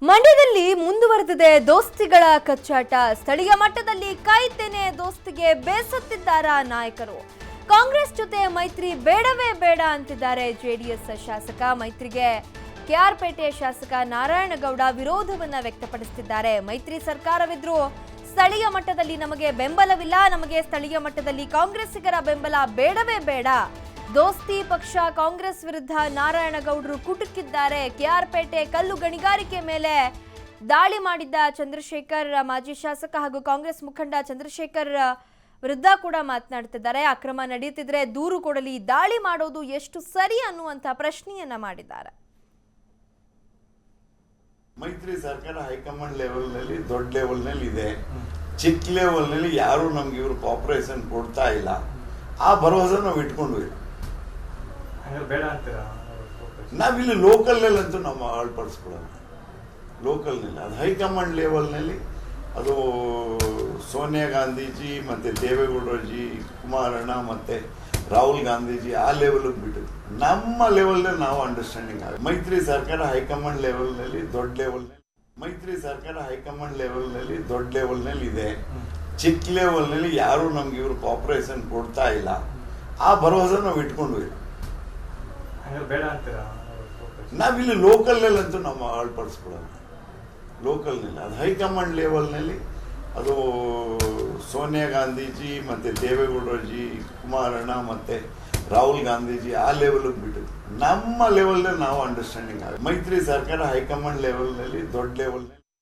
ಮಂಡ್ಯದಲ್ಲಿ ಮುಂದುವರೆದಿದೆ ದೋಸ್ತಿಗಳ ಕಚ್ಚಾಟ. ಸ್ಥಳೀಯ ಮಟ್ಟದಲ್ಲಿ ಕೈತೇನೆ ದೋಸ್ತಿಗೆ ಬೇಸತ್ತಿದ್ದಾರಾ ನಾಯಕರು. ಕಾಂಗ್ರೆಸ್ ಜೊತೆ ಮೈತ್ರಿ ಬೇಡವೇ ಬೇಡ ಅಂತಿದ್ದಾರೆ ಜೆಡಿಎಸ್ ಶಾಸಕ. ಮೈತ್ರಿಗೆ ಕೆಆರ್ಪೇಟೆ ಶಾಸಕ ನಾರಾಯಣಗೌಡ ವಿರೋಧವನ್ನ ವ್ಯಕ್ತಪಡಿಸುತ್ತಿದ್ದಾರೆ. ಮೈತ್ರಿ ಸರ್ಕಾರವಿದ್ರೂ ಸ್ಥಳೀಯ ಮಟ್ಟದಲ್ಲಿ ನಮಗೆ ಬೆಂಬಲವಿಲ್ಲ, ನಮಗೆ ಸ್ಥಳೀಯ ಮಟ್ಟದಲ್ಲಿ ಕಾಂಗ್ರೆಸ್ಸಿಗರ ಬೆಂಬಲ ಬೇಡವೇ ಬೇಡ. ದೋಸ್ತಿ ಪಕ್ಷ ಕಾಂಗ್ರೆಸ್ ವಿರುದ್ಧ ನಾರಾಯಣಗೌಡರು ಕುಟುಕಿದ್ದಾರೆ. ಕೆಆರ್ಪೇಟೆ ಕಲ್ಲು ಗಣಿಗಾರಿಕೆ ಮೇಲೆ ದಾಳಿ ಮಾಡಿದ್ದ ಚಂದ್ರಶೇಖರ್ ಮಾಜಿ ಶಾಸಕ ಹಾಗೂ ಕಾಂಗ್ರೆಸ್ ಮುಖಂಡ ಚಂದ್ರಶೇಖರ್ ವಿರುದ್ಧ ಕೂಡ ಮಾತನಾಡ್ತಿದ್ದಾರೆ. ಅಕ್ರಮ ನಡೆಯುತ್ತಿದ್ರೆ ದೂರು ಕೊಡಲಿ, ದಾಳಿ ಮಾಡೋದು ಎಷ್ಟು ಸರಿ ಅನ್ನುವಂತ ಪ್ರಶ್ನೆಯನ್ನ ಮಾಡಿದ್ದಾರೆ. ಮೈತ್ರಿ ಸರ್ಕಾರ ಹೈಕಮಾಂಡ್ ಲೆವೆಲ್ ನಲ್ಲಿ ದೊಡ್ಡ ಲೆವೆಲ್ ನಲ್ಲಿ ಇದೆ. ಚಿಕ್ಕ ಲೆವೆಲ್ ನಲ್ಲಿ ಯಾರು ನಮ್ಗೆ ಇವರು ಕೋಆಪರೇಷನ್ ಕೊಡ್ತಾ ಇಲ್ಲ. ಆ ಭರವಸೆ ನಾವು ಇಟ್ಕೊಂಡ್ವಿ. ನಾವಿಲ್ಲಿ ಲೋಕಲ್ ನಲ್ಲಿ ಅಂತೂ ನಾವು ಅಳಪಡಿಸ್ಕೊಳ್ಳೋಣ. ಲೋಕಲ್ ನಲ್ಲಿ ಅದು ಹೈಕಮಾಂಡ್ ಲೆವೆಲ್ ನಲ್ಲಿ ಅದು ಸೋನಿಯಾ ಗಾಂಧೀಜಿ ಮತ್ತೆ ದೇವೇಗೌಡಜಿ, ಕುಮಾರಣ್ಣ ಮತ್ತೆ ರಾಹುಲ್ ಗಾಂಧೀಜಿ ಆ ಲೆವೆಲ್ ಬಿಟ್ಟು ನಮ್ಮ ಲೆವೆಲ್ ನಾವು ಅಂಡರ್ಸ್ಟ್ಯಾಂಡಿಂಗ್ ಆಗ. ಮೈತ್ರಿ ಸರ್ಕಾರ ಹೈಕಮಾಂಡ್ ಲೆವೆಲ್ ನಲ್ಲಿ ದೊಡ್ಡ ಲೆವೆಲ್ ನಲ್ಲಿ ಮೈತ್ರಿ ಸರ್ಕಾರ ಹೈಕಮಾಂಡ್ ಲೆವೆಲ್ ನಲ್ಲಿ ದೊಡ್ಡ ಲೆವೆಲ್ ನಲ್ಲಿ ಇದೆ. ಚಿಕ್ಕ ಲೆವೆಲ್ ನಲ್ಲಿ ಯಾರು ನಮ್ಗೆ ಇವರು ಕೋಆಪರೇಷನ್ ಕೊಡ್ತಾ ಇಲ್ಲ. ಆ ಭರವಸೆ ನಾವು ಇಟ್ಕೊಂಡ್ವಿ. ನಾವಿಲ್ಲಿ ಲೋಕಲ್ ನಲ್ಲಿ ಅಂತೂ ನಾವು ಅಳಪಡಿಸ್ಕೊಳ್ಳೋಣ. ಲೋಕಲ್ ನಲ್ಲಿ ಅದು ಹೈಕಮಾಂಡ್ ಲೆವೆಲ್ ನಲ್ಲಿ ಅದು ಸೋನಿಯಾ ಗಾಂಧೀಜಿ ಮತ್ತೆ ದೇವೇಗೌಡಜಿ, ಕುಮಾರಣ್ಣ ಮತ್ತೆ ರಾಹುಲ್ ಗಾಂಧೀಜಿ ಆ ಲೆವೆಲ್ ಬಿಟ್ಟು ನಮ್ಮ ಲೆವೆಲ್ ನಾವು ಅಂಡರ್ಸ್ಟ್ಯಾಂಡಿಂಗ್ ಆಗ. ಮೈತ್ರಿ ಸರ್ಕಾರ ಹೈಕಮಾಂಡ್ ಲೆವೆಲ್ ನಲ್ಲಿ ದೊಡ್ಡ ಲೆವೆಲ್ ನಲ್ಲಿ